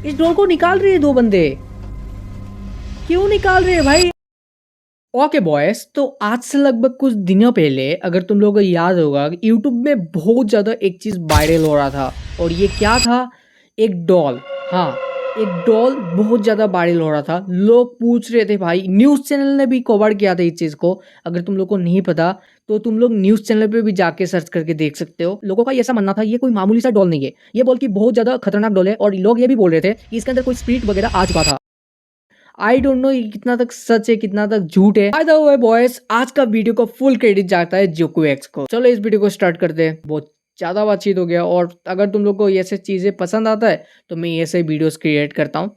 इस डॉल को निकाल रहे हैं दो बंदे, क्यों निकाल रहे हैं भाई? ओके बॉयज, तो आज से लगभग कुछ दिनों पहले अगर तुम लोगों को याद होगा, यूट्यूब में बहुत ज़्यादा एक चीज़ वायरल हो रहा था, और ये क्या था? एक डॉल। हाँ, एक डॉल बहुत ज़्यादा वायरल हो रहा था। लोग पूछ रहे थे, भाई न्यूज़ चैनल ने भी कवर किया था इस चीज़ को। अगर तुम लोग को नहीं पता तो तुम लोग न्यूज़ चैनल पे भी जाके सर्च करके देख सकते हो। लोगों का ऐसा मानना था ये कोई मामूली सा डॉल नहीं है, ये बॉल की बहुत ज़्यादा खतरनाक डॉल है, और लोग ये भी बोल रहे थे कि इसके अंदर कोई स्पिरिट वगैरह आ चुका था। आई डोंट नो ये कितना तक सच है कितना तक झूठ है। बाय द वे बॉयज, आज का वीडियो का फुल क्रेडिट जाता है जोकू एक्स को। चलो इस वीडियो को स्टार्ट करते हैं। बहुत ज़्यादा बातचीत हो गया, और अगर तुम लोग को ऐसे चीज़ें पसंद आता है तो मैं ऐसे वीडियोस क्रिएट करता हूँ,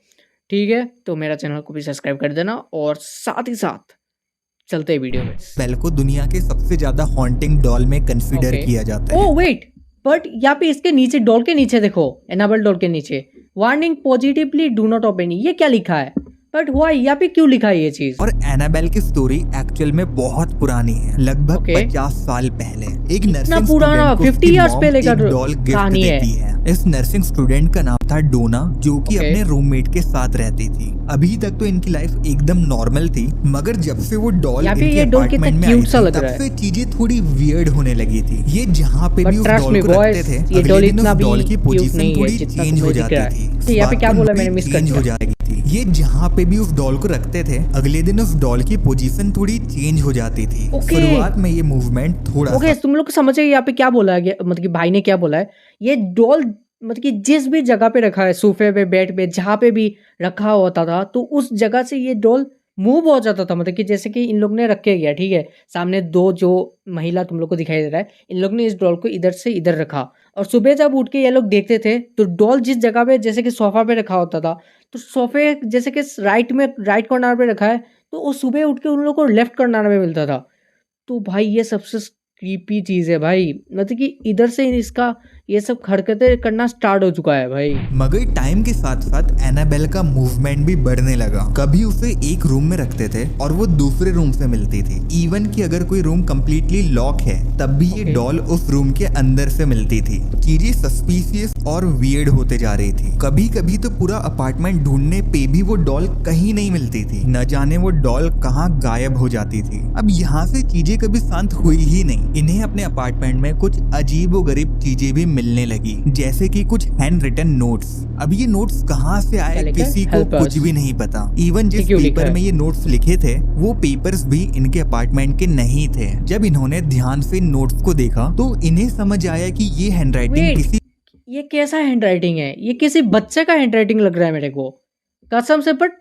ठीक है? तो मेरा चैनल को भी सब्सक्राइब कर देना, और साथ ही साथ चलते हैं वीडियो में। बेल को दुनिया के सबसे ज्यादा हॉन्टिंग डॉल में कंसीडर ओके। किया जाता है। ओह वेट, बट यहाँ पे इसके नीचे, डॉल के नीचे देखो, एनाबल डॉल के नीचे warning positively do not open, ये क्या लिखा है? बट हुआ यहाँ पे क्यों लिखा है ये चीज? और एनाबेल की स्टोरी एक्चुअल में बहुत पुरानी है, लगभग ओके। 50 साल पहले। एक इतना नर्सिंग पुराना, स्टूडेंट को 50 उसकी years मॉम पहले का एक डॉल गिफ्ट कहानी है। देती है। इस नर्सिंग स्टूडेंट का नाम था डोना, जो कि ओके। अपने रूममेट के साथ रहती थी। अभी तक तो इनकी लाइफ एकदम नॉर्मल थी, मगर जब से वो डॉल यहाँ पे इनके ये डॉल कितना अपार्टमेंट में आई क्यूट सा थी, लग तब रहा है। से चीजें थोड़ी वियर्ड होने लगी थी। ये जहाँ पे But भी उस trust डॉल me को रखते boys, थे, ये अगले डॉल दिन इतना उस भी डॉल की क्यूट पोजीशन नहीं है थोड़ी जितना चेंज तुम्हें हो दिख जाती रहा है। थी। तो यहाँ पे बात क्या को बोला, मैंने नोटिस मिस कर चेंज हो दिया। जाएगी थी। ये जहाँ पे भी उस डॉल को रखते थे, अगले दिन उस डॉल की पोजीशन थोड़ी चेंज हो जाती थी। ओके। शुरुआत में ये मूवमेंट थोड़ा ओके, सा तुम लोग को समझ यहाँ पे क्या बोला है, मतलब कि भाई ने क्या बोला है? ये डॉल मतलब कि जिस भी जगह पे रखा है, सोफे पे, बेड पे, जहाँ पे भी रखा होता था, तो उस जगह से ये डॉल मूव हो जाता था। मतलब कि जैसे कि इन लोग ने रख के गया, ठीक है, सामने दो जो महिला तुम लोग को दिखाई दे रहा है, इन लोग ने इस डॉल को इधर से इधर रखा, और सुबह जब उठ के ये लोग देखते थे तो डॉल जिस जगह पे, जैसे कि सोफा पे रखा होता था, तो सोफे जैसे कि राइट में, राइट कॉर्नर पे रखा है, तो वो सुबह उठ के उन लोग को लेफ्ट कॉर्नर में मिलता था। तो भाई ये सबसे क्रीपी चीज़ है भाई, मतलब कि इधर से इसका ये सब हरकतें करना स्टार्ट हो चुका है भाई। मगर टाइम के साथ साथ एनाबेल का मूवमेंट भी बढ़ने लगा। कभी उसे एक रूम में रखते थे और वो दूसरे रूम से मिलती थी। इवन कि अगर कोई रूम कम्प्लीटली लॉक है, तब भी ये Okay. डॉल उस रूम के अंदर से मिलती थी। चीजें सस्पिशियस और वियर्ड होते जा रही थी। कभी कभी तो पूरा अपार्टमेंट ढूंढने पे भी वो डॉल कहीं नहीं मिलती थी। न जाने वो डॉल कहाँ गायब हो जाती थी। अब यहाँ से चीजें कभी शांत हुई ही नहीं। इन्हें अपने अपार्टमेंट में कुछ अजीबोगरीब चीजें भी मिलने लगी, जैसे कि कुछ हैंड रिटन नोट्स। अब ये नोट्स कहाँ से आए, लिखा है? किसी को Help us. कुछ भी नहीं पता। इवन जिस क्यों लिखा पेपर है? में ये नोट्स लिखे थे, वो पेपर्स भी इनके अपार्टमेंट के नहीं थे। जब इन्होंने ध्यान से नोट्स को देखा तो इन्हें समझ आया कि ये हैंडराइटिंग वेट, किसी ये कैसा हैंडराइटिंग है? ये किसी बच्चे का हैंडराइटिंग लग रहा है मेरे को, कसम से। बट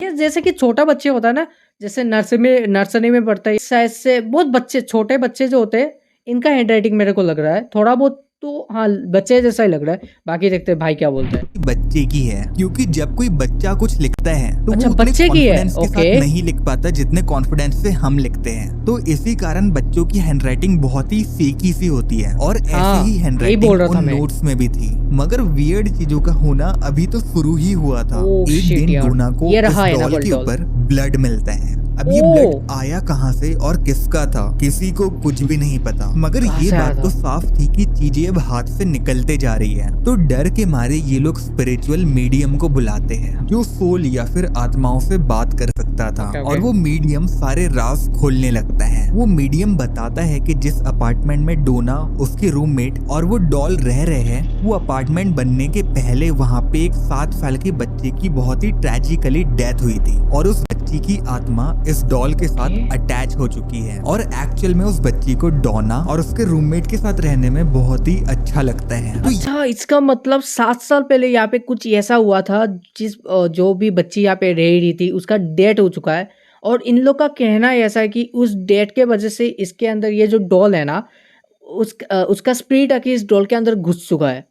ये जैसे कि छोटा बच्चे होता है ना, जैसे नर्सरी में पढ़ता है, इस साइज से बहुत बच्चे, छोटे बच्चे जो होते हैं, इनका हैंडराइटिंग मेरे को लग रहा है थोड़ा बहुत। तो हाँ, बच्चे जैसा ही लग रहा है। बाकी देखते हैं भाई क्या बोलता है। बच्चे की है, क्योंकि जब कोई बच्चा कुछ लिखता है तो अच्छा, वो उतने बच्चे की है, कॉन्फिडेंस के ओके। साथ नहीं लिख पाता जितने कॉन्फिडेंस से हम लिखते हैं। तो इसी कारण बच्चों की हैंडराइटिंग बहुत ही फेकी सी होती है, और हाँ, ऐसी ही यही हैंडराइटिंग बोल रहा था उन मैं। नोट्स में भी थी। मगर वियर्ड चीजों का होना अभी तो शुरू ही हुआ था। ओह एक शिट दिन यार, डोना को ये इस रहा है ना डॉल के डॉल। ऊपर ब्लड मिलता है। अब ये ओह। ब्लड आया कहाँ से और किसका था, किसी को कुछ भी नहीं पता। मगर कहाँ ये से आया बात था? तो साफ थी कि चीजें अब हाथ से निकलते जा रही है। तो डर के मारे ये लोग स्पिरिचुअल मीडियम को बुलाते हैं, जो सोल या फिर आत्माओं से बात कर सकता था। Okay, okay. और वो मीडियम सारे राज खोलने लगता है। वो मीडियम बताता है कि जिस अपार्टमेंट में डोना, उसके रूममेट और वो डॉल रह रहे हैं, वो अपार्टमेंट बनने के पहले वहाँ पे एक 7 साल के बच्चे की बहुत ही ट्रेजिकली डेथ हुई थी, और उस बच्ची की आत्मा इस डॉल के साथ अटैच हो चुकी है। और एक्चुअल में उस बच्ची को डोना और उसके रूममेट के साथ रहने में बहुत ही अच्छा लगता है। तो अच्छा, इसका मतलब 7 साल पहले यहाँ पे कुछ ऐसा हुआ था, जो भी बच्ची यहाँ पे रह रही थी उसका डेथ हो चुका है, और इन लोग का कहना ऐसा है कि उस डेथ के वजह से इसके अंदर ये जो डॉल है ना, उसका स्पिरिट आके इस डॉल के अंदर घुस चुका है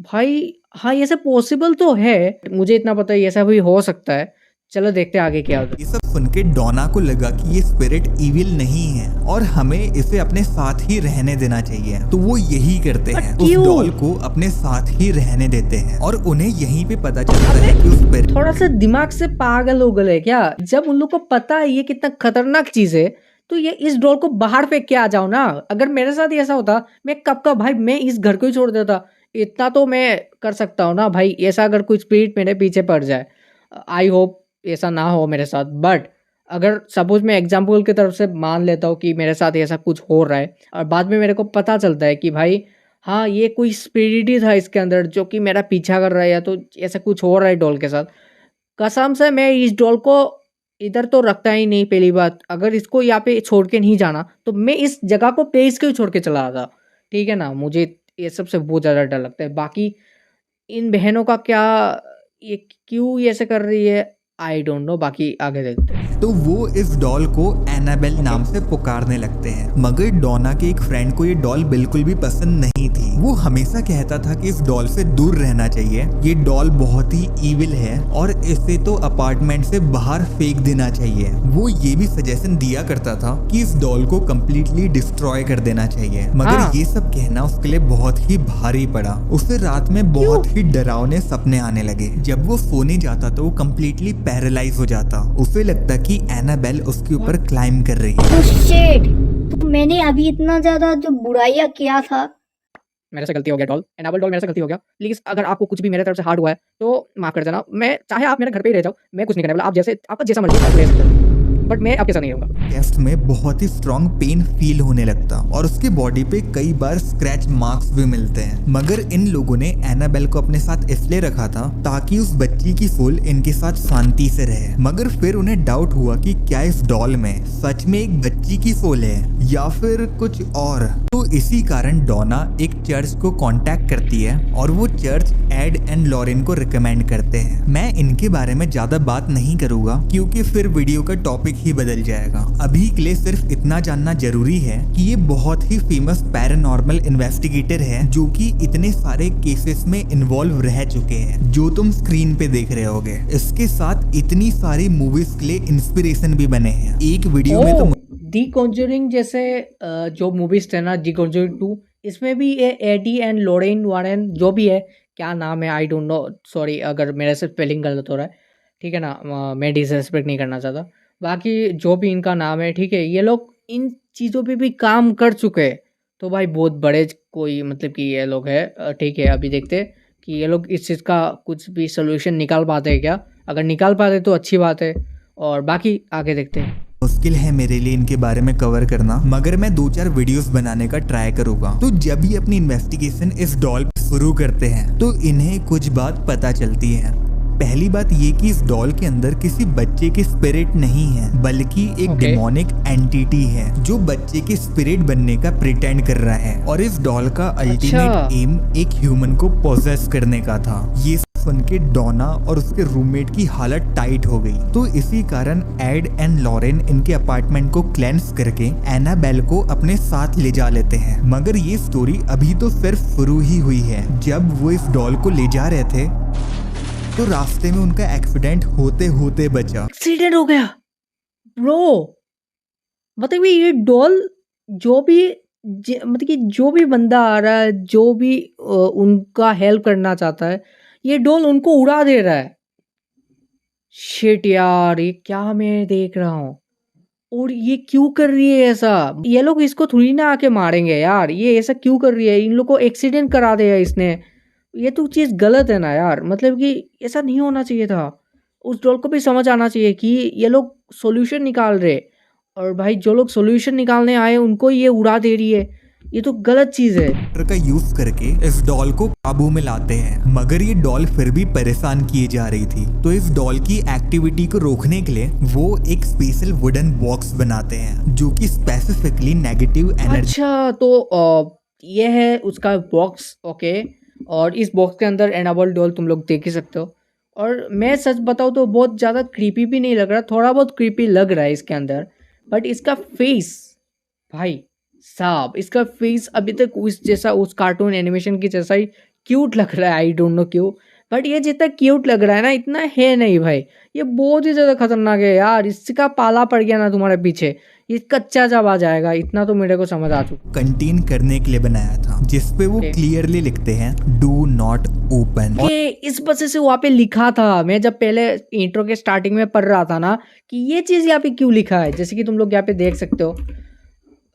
भाई। हाँ, ये सब पॉसिबल तो है, मुझे इतना पता है, ये सब भी हो सकता है। चलो देखते हैं आगे क्या होता है। ये सब सुन के डोना को लगा कि ये स्पिरिट इविल नहीं है और हमें इसे अपने साथ ही रहने देना चाहिए। तो वो यही करते हैं, उस क्यों? डॉल को अपने साथ ही रहने देते हैं। और उन्हें यहीं पे पता चलता है कि उस स्पिरिट थोड़ा सा दिमाग से पागल हो गए क्या? जब उन लोग को पता है ये कितना खतरनाक चीज है, तो ये इस डॉल को बाहर फेंक के आ जाओ ना। अगर मेरे साथ ऐसा होता, मैं कब का भाई, मैं इस घर को ही छोड़ देता। इतना तो मैं कर सकता हूँ ना भाई, ऐसा अगर कोई स्पिरिट मेरे पीछे पड़ जाए, आई होप ऐसा ना हो मेरे साथ, बट अगर सपोज मैं एग्जाम्पल की तरफ से मान लेता हूँ कि मेरे साथ ऐसा कुछ हो रहा है और बाद में मेरे को पता चलता है कि भाई हाँ ये कोई स्पिरिट ही था इसके अंदर जो कि मेरा पीछा कर रहा है, या तो ऐसा कुछ हो रहा है डॉल के साथ, कसम से मैं इस डॉल को इधर तो रखता ही नहीं। पहली बात, अगर इसको यहाँ पे छोड़ के नहीं जाना तो मैं इस जगह को पेस के ही छोड़ के चला आता, ठीक है ना। मुझे ये सबसे बहुत ज़्यादा डर लगता है। बाकी इन बहनों का क्या, ये क्यों ये ऐसे कर रही है, आई डोंट नो। बाकी आगे देखते हैं। तो वो इस डॉल को एनाबेल नाम से पुकारने लगते हैं। मगर डोना के एक फ्रेंड को ये डॉल बिल्कुल भी पसंद नहीं थी। वो हमेशा कहता था कि इस डॉल से दूर रहना चाहिए, ये डॉल बहुत ही ईविल है और इसे तो अपार्टमेंट से बाहर फेंक देना चाहिए। वो ये भी सजेशन दिया करता था कि इस डॉल को कम्प्लीटली डिस्ट्रॉय कर देना चाहिए। मगर हाँ। ये सब कहना उसके लिए बहुत ही भारी पड़ा। उसे रात में बहुत ही डरावने सपने आने लगे। जब वो सोने जाता तो वो कम्प्लीटली पैरालाइज हो जाता। उसे लगता कि एनाबेल उसके ऊपर क्लाइम कर रही है। शिट, तो मैंने अभी इतना ज्यादा जो बुराइयां किया था। मेरे से गलती हो गया डॉल, एनाबल डॉल, मेरे से गलती हो गया। प्लीज़ अगर आपको कुछ भी मेरे तरफ से हार्ड हुआ है तो माफ़ कर देना। मैं चाहे आप मेरे घर पे ही रह जाओ, मैं कुछ नहीं करने वाला। आप जैसे, आपका जैसा मर्ज़ी आप रह सकते हो, बट मैं आपके साथ नहीं रहूँगा। चेस्ट में बहुत ही स्ट्रॉन्ग पेन फील होने लगता और उसके बॉडी पे कई बार स्क्रैच मार्क्स भी मिलते हैं। मगर इन लोगों ने एनाबेल को अपने साथ इसलिए रखा था ताकि उस बच्ची की सोल इनके साथ शांति से रहे। मगर फिर उन्हें डाउट हुआ कि क्या इस डॉल में सच में एक बच्ची की सोल है या फिर कुछ और। तो इसी कारण डोना एक चर्च को कांटेक्ट करती है और वो चर्च एड एंड लॉरेन को रिकमेंड करते हैं। मैं इनके बारे में ज्यादा बात नहीं करूंगा क्योंकि फिर वीडियो का टॉपिक ही बदल जाएगा। अभी के लिए सिर्फ इतना जानना जरूरी है कि ये बहुत ही फेमस पैरानॉर्मल इन्वेस्टिगेटर है जो कि इतने सारे केसेस में इन्वॉल्व रह चुके हैं जो तुम स्क्रीन पे देख रहे होगे। इसके साथ इतनी सारी मूवीज के लिए इंस्पिरेशन भी बने हैं। एक वीडियो में तो दी कॉन्जरिंग जैसे जो मूवीज थे ना, दी कॉन्जरिंग 2, इसमें भी ये एडी एंड लॉरेन वारेन जो भी है, क्या नाम है आई डोंट नो, सॉरी अगर मेरे से स्पेलिंग गलत हो रहा है, ठीक है ना। मैं डिसरेस्पेक्ट नहीं करना चाहता। बाकी जो भी इनका नाम है, ठीक है, ये लोग इन चीज़ों पे भी काम कर चुके हैं। तो भाई बहुत बड़े कोई मतलब कि ये लोग है, ठीक है। अभी देखते हैं कि ये लोग इस चीज़ का कुछ भी सोल्यूशन निकाल पाते हैं क्या। अगर निकाल पाते तो अच्छी बात है, और बाकी आगे देखते हैं। मुश्किल है मेरे लिए इनके बारे में कवर करना, मगर मैं 2-4 वीडियोस बनाने का ट्राई करूंगा। तो जब ये अपनी इन्वेस्टिगेशन इस डॉल पे शुरू करते हैं तो इन्हें कुछ बात पता चलती है। पहली बात ये कि इस डॉल के अंदर किसी बच्चे की स्पिरिट नहीं है, बल्कि एक डेमोनिक एंटिटी है जो बच्चे के स्पिरिट बनने का प्रिटेंड कर रहा है। और इस डॉल का अल्टीमेट एम एक ह्यूमन को पोजेस करने का था। ये सुन के डोना और उसके रूममेट की हालत टाइट हो गई। तो इसी कारण एड एंड लॉरेन इनके अपार्टमेंट को क्लेंस करके एनाबेल को अपने साथ ले जा लेते हैं। मगर ये स्टोरी अभी तो सिर्फ शुरू ही हुई है। जब वो इस डॉल को ले जा रहे थे तो रास्ते में उनका एक्सीडेंट होते होते बचा। एक्सीडेंट हो गया ब्रो। मतलब ये डॉल जो भी मतलब कि जो भी बंदा आ रहा है, जो भी उनका हेल्प करना चाहता है, ये डॉल उनको उड़ा दे रहा है। शिट यार, ये क्या मैं देख रहा हूँ, और ये क्यों कर रही है ऐसा। ये लोग इसको थोड़ी ना आके मारेंगे यार, ये ऐसा क्यों कर रही है। इन लोग को एक्सीडेंट करा दिया इसने, ये तो चीज़ गलत है ना यार। मतलब कि ऐसा नहीं होना चाहिए था। उस डॉल को भी समझ आना चाहिए कि ये लोग सॉल्यूशन निकाल रहे, और भाई जो लोग सॉल्यूशन निकालने आए उनको ये उड़ा दे रही है, ये तो गलत चीज़ है। का यूज करके इस डॉल को काबू में लाते हैं। मगर ये डॉल फिर भी परेशान किए जा रही थी। तो इस डॉल की एक्टिविटी को रोकने के लिए वो एक स्पेशल वुडन बॉक्स बनाते हैं जो कि स्पेसिफिकली नेगेटिव एनर्जी। अच्छा, तो ये है उसका बॉक्स, ओके। और इस बॉक्स के अंदर एनाबल डॉल तुम लोग देख ही सकते हो। और मैं सच बताऊँ तो बहुत ज़्यादा क्रीपी भी नहीं लग रहा, थोड़ा बहुत क्रीपी लग रहा है इसके अंदर। बट इसका फेस भाई साहब, इसका फेस अभी तक उस जैसा, उस कार्टून एनिमेशन की जैसा ही क्यूट लग रहा है। आई डोंट नो क्यों, बट ये जितना क्यूट लग रहा है ना, इतना है नहीं भाई। ये बहुत ही ज़्यादा खतरनाक है यार। इसका पाला पड़ गया ना तुम्हारे पीछे, ये कच्चा जब आ जाएगा। इतना तो मेरे को समझ आ चुका। कंटेन करने के लिए बनाया था, जिसपे वो क्लियरली लिखते हैं डू नॉट ओपन। ये इस वजह से वहाँ पे लिखा था। मैं जब पहले इंट्रो के स्टार्टिंग में पढ़ रहा था ना कि ये चीज़ यहाँ पे क्यों लिखा है, जैसे कि तुम लोग यहाँ पे देख सकते हो।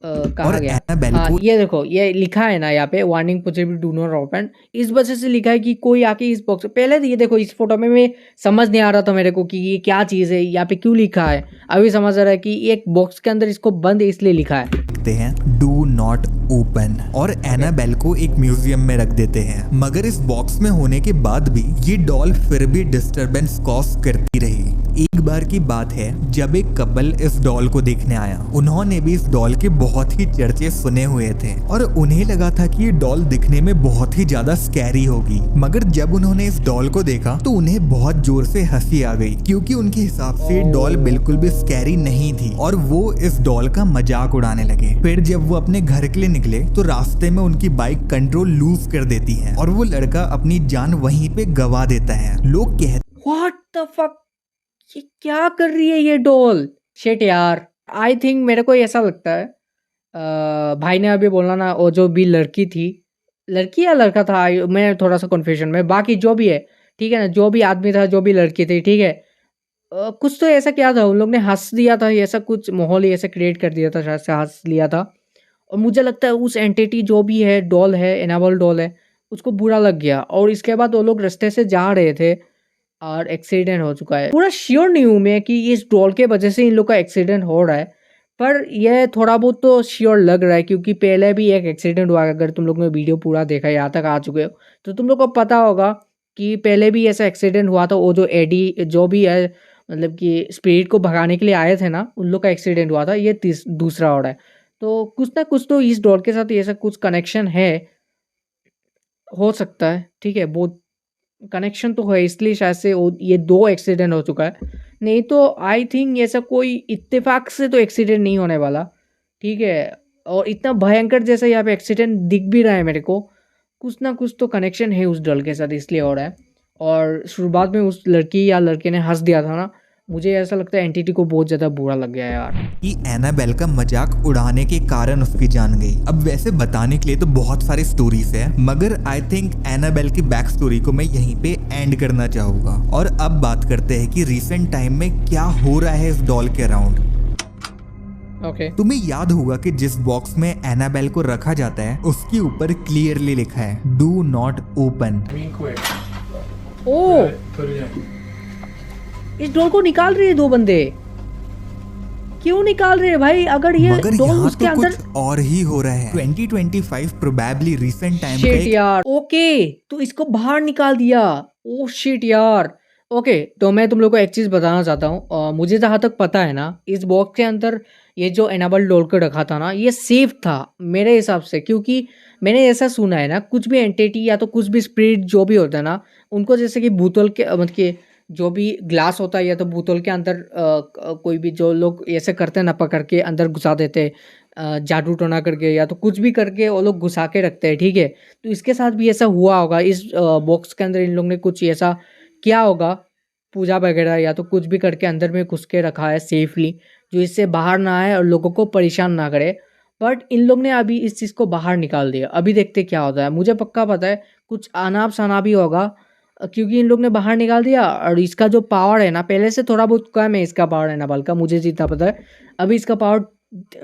और कहा गया एनाबेल हाँ को ये देखो ये लिखा है ना यहाँ पे warning possible do not open इस वजह से लिखा है कि कोई आके इस बॉक्स पहले तो ये देखो इस फोटो में मैं समझ नहीं आ रहा था मेरे को कि ये क्या चीज़ है यहाँ पे क्यों लिखा है अभी समझ आ रहा है कि एक बॉक्स के अंदर इसको बंद इसलिए लिखा है लिखते हैं डू नॉट ओपन और एनाबेल को एक म्यूजियम में रख देते हैं। मगर इस बॉक्स में होने के बाद भी ये डॉल फिर भी डिस्टरबेंस कॉज करती रही। एक बार की बात है जब एक कपल इस डॉल को देखने आया, उन्होंने भी इस डॉल के बहुत ही चर्चे सुने हुए थे और उन्हें लगा था कि ये डॉल दिखने में बहुत ही ज्यादा स्कैरी होगी। मगर जब उन्होंने इस डॉल को देखा तो उन्हें बहुत जोर से हंसी आ गई क्योंकि उनके हिसाब से ये डॉल बिल्कुल भी स्कैरी नहीं थी और वो इस डॉल का मजाक उड़ाने लगे। फिर जब वो अपने घर के लिए निकले तो रास्ते में उनकी बाइक कंट्रोल लूज कर देती है और वो लड़का अपनी जान वहीं पे गवा देता है। लोग कहते व्हाट द फक ये क्या कर रही है ये डॉल शिट यार आई थिंक मेरे को ऐसा लगता है भाई ने अभी बोला ना वो जो भी लड़की थी लड़की या लड़का था मैं थोड़ा सा कन्फ्यूजन में बाकी जो भी है ठीक है ना जो भी आदमी था जो भी लड़की थी ठीक है कुछ तो ऐसा क्या था उन लोग ने हंस दिया था ऐसा कुछ माहौल ही ऐसा क्रिएट कर दिया था शायद से हंस लिया था और मुझे लगता है उस एंटिटी जो भी है डॉल है एनाबल डॉल है उसको बुरा लग गया और इसके बाद वो लोग रास्ते से जा रहे थे और एक्सीडेंट हो चुका है पूरा श्योर नहीं हूँ मैं कि इस डॉल के वजह से इन लोग का एक्सीडेंट हो रहा है पर यह थोड़ा बहुत तो श्योर लग रहा है क्योंकि पहले भी एक एक्सीडेंट हुआ अगर तुम लोग ने वीडियो पूरा देखा यहाँ तक आ चुके हो तो तुम लोग को पता होगा कि पहले भी ऐसा एक्सीडेंट हुआ था वो जो एडी जो भी है मतलब कि स्पिरिट को भगाने के लिए आए थे ना उन लोग का एक्सीडेंट हुआ था ये दूसरा हो रहा है तो कुछ ना कुछ तो इस डॉल के साथ ऐसा कुछ कनेक्शन है हो सकता है ठीक है बहुत कनेक्शन तो है इसलिए शायद से ये 2 एक्सीडेंट हो चुका है नहीं तो आई थिंक ऐसा कोई इत्तेफाक से तो एक्सीडेंट नहीं होने वाला ठीक है और इतना भयंकर जैसा यहाँ पे एक्सीडेंट दिख भी रहा है मेरे को कुछ ना कुछ तो कनेक्शन है उस डल के साथ इसलिए हो रहा है और शुरुआत में उस लड़की या लड़के ने हंस दिया था ना मुझे ऐसा लगता है एंटिटी को बहुत ज़्यादा बुरा लग गया यार कि एनाबेल का मजाक उड़ाने के कारण उसकी जान गई। अब वैसे बताने के लिए तो बहुत सारी स्टोरीज है मगर आई थिंक एनाबेल की बैक स्टोरी को मैं यहीं पे एंड करना चाहूंगा और अब बात करते हैं कि रिसेंट टाइम में क्या हो रहा है इस डॉल के अराउंड। ओके तुम्हें याद होगा कि जिस बॉक्स में एनाबेल को रखा जाता है उसके ऊपर क्लियरली लिखा है डू नॉट ओपन। ओ इस डॉल को निकाल रही है 2 बंदे क्यों निकाल रहे हैं भाई अगर ये मगर डॉल यहाँ उसके तो अंदर कुछ और ही हो रहा है। 2025 प्रोबेबली रिसेंट टाइम का शिट एक यार ओके तो इसको बाहर निकाल दिया ओ शिट यार ओके तो मैं तुम लोग को एक चीज़ बताना चाहता हूँ मुझे जहाँ तक पता है ना इस बॉक्स के अंदर ये जो एनाबल डॉल को रखा था ना ये सेफ था मेरे हिसाब से क्योंकि मैंने ऐसा सुना है ना कुछ भी एंटिटी या तो कुछ भी स्पिरिट जो भी होता है ना उनको जैसे कि बोतल के मतलब कि जो भी ग्लास होता है या तो बोतल के अंदर कोई भी जो लोग ऐसे करते हैं ना पकड़ के अंदर घुसा देते जादू टोना करके या तो कुछ भी करके वो लोग घुसा के रखते हैं ठीक है तो इसके साथ भी ऐसा हुआ होगा इस बॉक्स के अंदर इन लोग ने कुछ ऐसा किया होगा पूजा वगैरह या तो कुछ भी करके अंदर में घुस के रखा है सेफली जो इससे बाहर ना आए और लोगों को परेशान ना करे बट इन लोग ने अभी इस चीज़ को बाहर निकाल दिया अभी देखते क्या होता है मुझे पक्का पता है कुछ अनाप शनाप ही होगा क्योंकि इन लोग ने बाहर निकाल दिया और इसका जो पावर है ना पहले से थोड़ा बहुत कम है इसका पावर एनाबल का मुझे जितना पता है अभी इसका पावर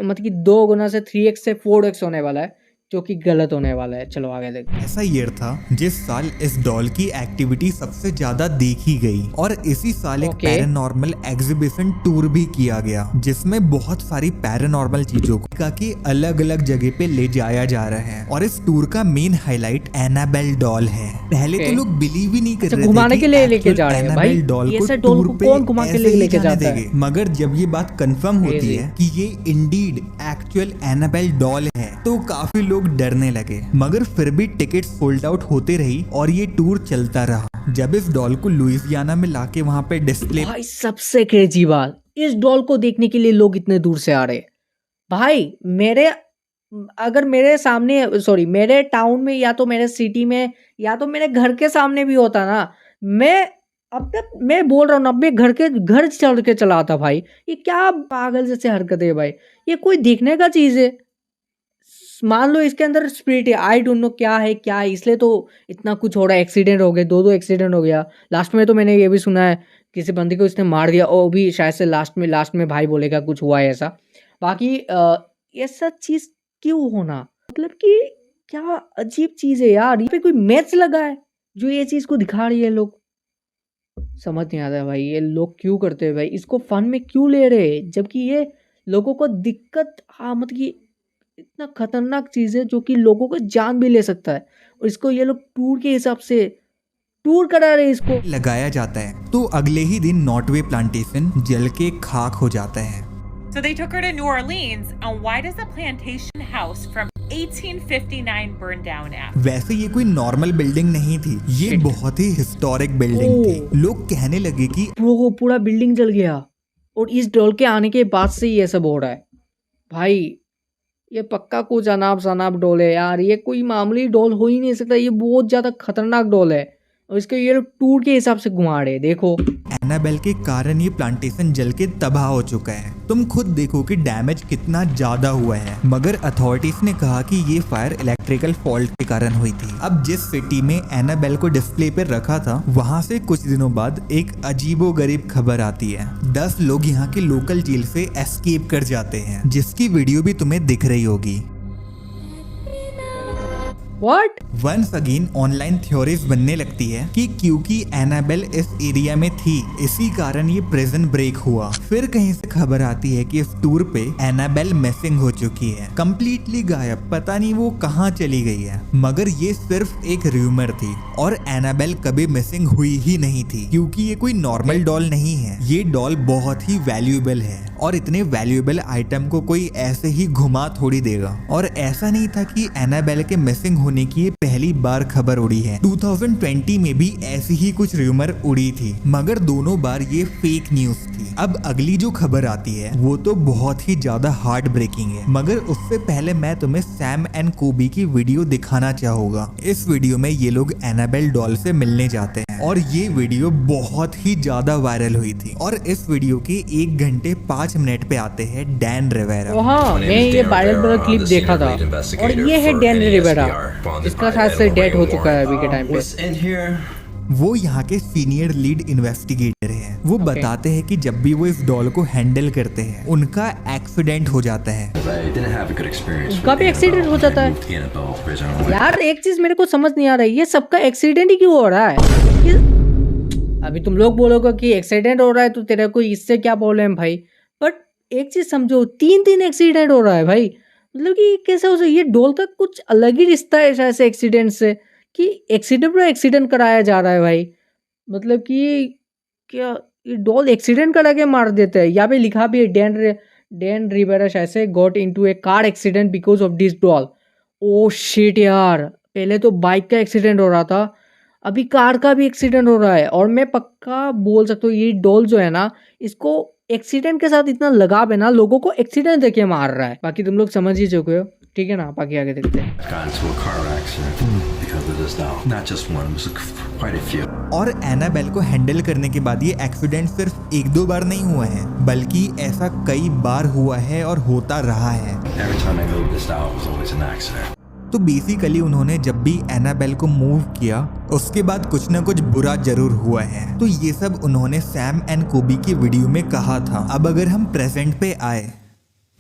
मतलब कि 2 गुना से 3x से 4x होने वाला है जो कि गलत होने वाला है चलो आगे देखते हैं ऐसा ईयर था जिस साल इस डॉल की एक्टिविटी सबसे ज्यादा देखी गई और इसी साल एक ओके। पैरानॉर्मल एग्जीबिशन टूर भी किया गया जिसमें बहुत सारी पैरानॉर्मल चीजों को के अलग अलग जगह पे ले जाया जा रहा है और इस टूर का मेन हाईलाइट एनाबेल डॉल है। पहले तो ओके। लोग बिलीव ही नहीं कर अच्छा, रहे थे घुमाने कि के लिए लेके actual जा रहे हैं भाई? एनाबेल डॉल ये को ऐसे डॉल टूर को पे कौन घुमा के ऐसे ही लेके जाने जाता है? देंगे। मगर जब ये बात कंफर्म होती Crazy। है कि ये इंडीड एक्चुअल एनाबेल डॉल है तो काफी लोग डरने लगे मगर फिर भी टिकट सोल्ड आउट होते रही और ये टूर चलता रहा। जब इस डॉल को लुइसियाना में लाके वहां पे डिस्प्ले भाई सबसे क्रेजी बात इस डॉल को देखने के लिए लोग इतने दूर से आ रहे हैं भाई मेरे अगर मेरे सामने सॉरी मेरे टाउन में या तो मेरे सिटी में या तो मेरे घर के सामने भी होता ना मैं अब तक मैं बोल रहा हूँ ना अपने घर चढ़ के चला आता भाई ये क्या पागल जैसे हरकत है भाई ये कोई देखने का चीज़ है मान लो इसके अंदर स्पिरिट है आई डोंट नो क्या है इसलिए तो इतना कुछ हो रहा है एक्सीडेंट हो गए 2 एक्सीडेंट हो गया लास्ट में तो मैंने ये भी सुना है किसी बंदे को इसने मार दिया और भी शायद से लास्ट में भाई बोलेगा कुछ हुआ है ऐसा बाकी ऐसा चीज क्यों होना, मतलब कि क्या अजीब चीज है यार। ये पे कोई मैच लगा है जो ये चीज को दिखा रही है। लोग समझ नहीं आता भाई, ये लोग क्यों करते हैं भाई, इसको फन में क्यों ले रहे हैं, जबकि ये लोगों को दिक्कत, हाँ मतलब कि इतना खतरनाक चीज है जो कि लोगों को जान भी ले सकता है, और इसको ये लोग टूर के हिसाब से टूर करा रहे हैं इसको। लगाया जाता है तो अगले ही दिन नॉटवे प्लांटेशन जल के खाक हो जाता है। So they took her to New Orleans, and why does the plantation house from 1859 burn down at? वैसे ये कोई नॉर्मल बिल्डिंग नहीं थी, ये बहुत ही हिस्टोरिक बिल्डिंग थी। लोग कहने लगे कि पूरा बिल्डिंग जल गया, और इस डॉल के आने के बाद से ये सब हो रहा है। भाई ये पक्का कुछ अनाप शनाप डॉल है यार, ये कोई मामूली डॉल हो ही नहीं सकता, ये बहुत ज्यादा खतरनाक डॉल है, और इसके ये लोग टूर के हिसाब से घुमा रहे हैं। देखो एनाबेल के कारण ये प्लांटेशन जल के तबाह हो चुका है। तुम खुद देखो कि डैमेज कितना ज्यादा हुआ है, मगर अथॉरिटीज ने कहा कि ये फायर इलेक्ट्रिकल फॉल्ट के कारण हुई थी। अब जिस सिटी में एनाबेल को डिस्प्ले पर रखा था, वहां से कुछ दिनों बाद एक अजीबोगरीब खबर आती है। 10 लोग यहाँ के लोकल जेल से एस्केप कर जाते हैं, जिसकी वीडियो भी तुम्हें दिख रही होगी। What? Once again online theories बनने लगती है कि क्योंकि एनाबेल इस एरिया में थी, इसी कारण ये प्रिजन ब्रेक हुआ। फिर कहीं से खबर आती है कि इस टूर पे एनाबेल मिसिंग हो चुकी है, कंप्लीटली गायब, पता नहीं वो कहाँ चली गई है। मगर ये सिर्फ एक र्यूमर थी, और एनाबेल कभी मिसिंग हुई ही नहीं थी, क्योंकि ये कोई नॉर्मल डॉल नहीं है। ये डॉल बहुत ही वैल्यूएबल है, और इतने वैल्यूएबल आइटम को कोई ऐसे ही घुमा थोड़ी देगा। और ऐसा नहीं था कि एनाबेल के मिसिंग होने की ये पहली बार खबर उड़ी है। 2020 में भी ऐसी ही कुछ र्यूमर उड़ी थी, मगर दोनों बार ये फेक न्यूज थी। अब अगली जो खबर आती है वो तो बहुत ही ज्यादा हार्ट ब्रेकिंग है, मगर उससे पहले मैं तुम्हें सैम एंड कोबी की वीडियो दिखाना चाहूंगा। इस वीडियो में ये लोग एनाबेल डॉल से मिलने जाते हैं, और ये वीडियो बहुत ही ज्यादा वायरल हुई थी। और इस वीडियो के 1 घंटे 5 मिनट पे आते हैं डैन रिवेरा। हाँ मैं ये वायरल क्लिप देखा था, और ये है डैन रिवेरा, इसका शायद से डेथ हो चुका है अभी के टाइम पे। वो यहाँ के सीनियर लीड इन्वेस्टिगेटर हैं। वो बताते हैं कि जब भी वो इस डॉल को हैंडल करते हैं, उनका एक्सीडेंट हो जाता है। उनका भी एक्सीडेंट हो जाता है यार। एक चीज मेरे को समझ नहीं आ रहा है, ये सबका एक्सीडेंट ही क्यों हो रहा है? अभी तुम लोग बोलोगे कि एक्सीडेंट हो रहा है तो तेरा कोई इससे क्या प्रॉब्लम भाई, बट एक चीज समझो, 3 एक्सीडेंट हो रहा है भाई, मतलब कि कैसे हो सकता है? ये डॉल का कुछ अलग ही रिश्ता है शायद से एक्सीडेंट से, कि एक्सीडेंट पर एक्सीडेंट कराया जा रहा है भाई। मतलब कि क्या ये डॉल एक्सीडेंट करा के मार देता है? यहाँ पे लिखा भी है डैन रिवेरा शायद से got into A car accident because of this doll. Oh shit यार, पहले तो बाइक का एक्सीडेंट हो रहा था, अभी कार का भी एक्सीडेंट हो रहा है। और मैं पक्का बोल सकता हूँ ये डॉल जो है ना, इसको एक्सीडेंट के साथ इतना लगाव है ना, लोगों को एक्सीडेंट देके मार रहा है। बाकी तुम लोग समझ ही चुके हो, ठीक है ना? बाकी आगे देखते हैं। और एनाबेल को हैंडल करने के बाद ये एक्सीडेंट सिर्फ 1-2 बार नहीं हुआ है, बल्कि ऐसा कई बार हुआ है और होता रहा है। तो बेसिकली उन्होंने जब भी एनाबेल को मूव किया, उसके बाद कुछ ना कुछ बुरा जरूर हुआ है। तो ये सब उन्होंने सैम एंड कोबी की वीडियो में कहा था। अब अगर हम प्रेजेंट पे आए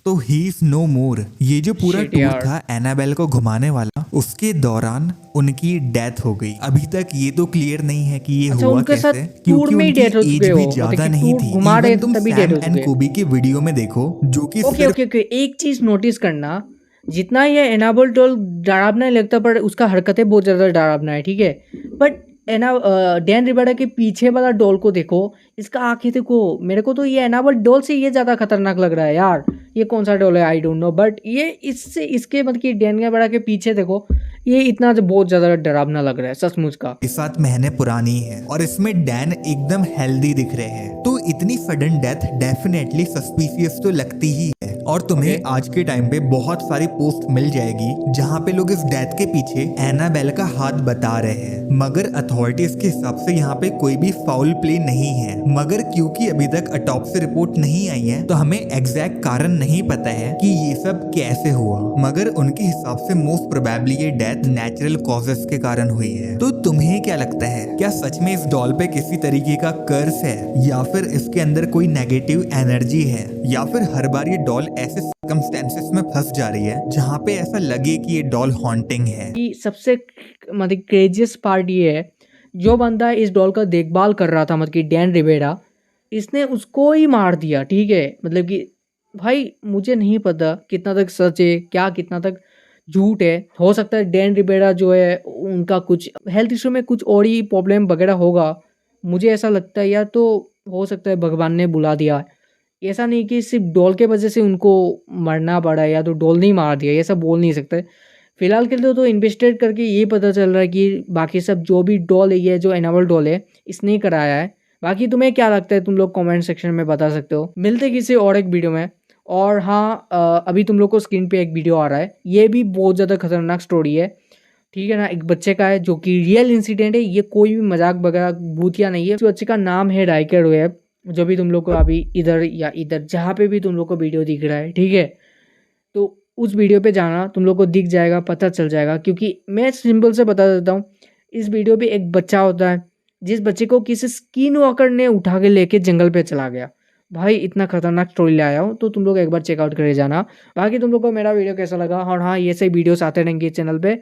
तो ही इज नो मोर। ये जो पूरा टूर था एनाबेल को घुमाने वाला, उसके दौरान उनकी डेथ हो गई। अभी तक ये तो क्लियर नहीं है कि ये हुआ कैसे, क्योंकि उनकी एज भी ज्यादा नहीं थी। इवन तुम सैम एंड कोबी की वीडियो में देखो, जो कि ओके एक चीज नोटिस करना, जितना ये एनाबेल डॉल डरावना नहीं लगता, पर उसका हरकतें बहुत ज्यादा डरावना है, ठीक है? बट डैन रिवेरा के पीछे वाला डॉल को देखो, इसका आंखें देखो, मेरे को तो ये एनाबेल डॉल से ये ज्यादा खतरनाक लग रहा है यार। ये कौन सा डॉल है आई डोंट नो, बट ये इससे इसके मतलब कि डैन रिवेरा के पीछे देखो, ये इतना बहुत ज्यादा डरावना लग रहा है सचमुच का। 7 महीने पुरानी है, और इसमें डैन एकदम हेल्दी दिख रहे हैं, तो इतनी सडन डेथ डेफिनेटली सस्पिशियस तो लगती ही है। और तुम्हें आज के टाइम पे बहुत सारी पोस्ट मिल जाएगी जहाँ पे लोग इस डेथ के पीछे एनाबेल का हाथ बता रहे हैं, मगर अथॉरिटीज के हिसाब से यहाँ पे कोई भी फाउल प्ले नहीं है। मगर क्योंकि अभी तक ऑटोप्सी रिपोर्ट नहीं आई है, तो हमें एग्जैक्ट कारण नहीं नहीं पता है कि ये सब कैसे हुआ, मगर उनके हिसाब से मोस्ट प्रोबेबली ये डेथ नेचुरल कॉजेस के कारण हुई है। तो तुम्हें क्या लगता है, क्या सच में इस डॉल पे किसी तरीके का कर्स है, या फिर इसके अंदर कोई नेगेटिव एनर्जी है, या फिर हर बार ये डॉल ऐसे सर्कमस्टेंसेस में फंस जा रही है जहाँ पे ऐसा लगे कि ये डॉल हॉन्टिंग है। कि सबसे मतलब क्रेजियस पार्ट ये है, जो बंदा इस डॉल का देखभाल कर रहा था मतलब कि डैन रिबेरा, इसने उसको ही मार दिया। ठीक है, मतलब कि भाई मुझे नहीं पता कितना तक सच है, क्या कितना तक झूठ है। हो सकता है डैन रिबेरा जो है उनका कुछ हेल्थ इशू में कुछ और ही प्रॉब्लम वगैरह होगा, मुझे ऐसा लगता है। या तो हो सकता है भगवान ने बुला दिया, ऐसा नहीं कि सिर्फ डॉल के वजह से उनको मरना पड़ा या तो डॉल नहीं मार दिया, ऐसा बोल नहीं सकते। फिलहाल के लिए तो इन्वेस्टिगेट करके ये पता चल रहा है कि बाकी सब जो भी डॉल है, ये जो एनाबल डॉल है, इसने ही कराया है। बाकी तुम्हें क्या लगता है, तुम लोग कमेंट सेक्शन में बता सकते हो। मिलते किसी और एक वीडियो में। और हाँ, अभी तुम लोग को स्क्रीन पे एक वीडियो आ रहा है, ये भी बहुत ज़्यादा खतरनाक स्टोरी है। ठीक है ना, एक बच्चे का है जो कि रियल इंसिडेंट है, ये कोई भी मजाक वगैरह भूतिया नहीं है। उस बच्चे का नाम है राइकर वेब, जो भी तुम लोग को अभी इधर या इधर जहाँ पे भी तुम लोग को वीडियो दिख रहा है, ठीक है, तो उस वीडियो पे जाना, तुम लोग को दिख जाएगा, पता चल जाएगा। क्योंकि मैं सिंपल से बता देता हूँ, इस वीडियो पे एक बच्चा होता है जिस बच्चे को किसी स्किन वॉकर ने उठा के लेके जंगल पे चला गया। भाई इतना खतरनाक स्टोरी ले आया हूँ, तो तुम लोग एक बार चेकआउट करे जाना। बाकी तुम लोग को मेरा वीडियो कैसा लगा, और हाँ ये सही वीडियोस आते रहेंगे चैनल पे।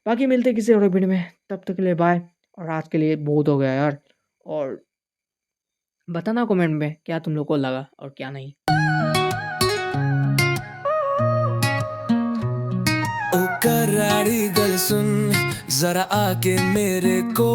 बाकी मिलते किसी और वीडियो में, तब तक के लिए बाय। और आज के लिए बहुत हो गया यार, और बताना कमेंट में क्या तुम लोग को लगा और क्या नहीं। ओ कराड़ी गल सुन जरा आके मेरे को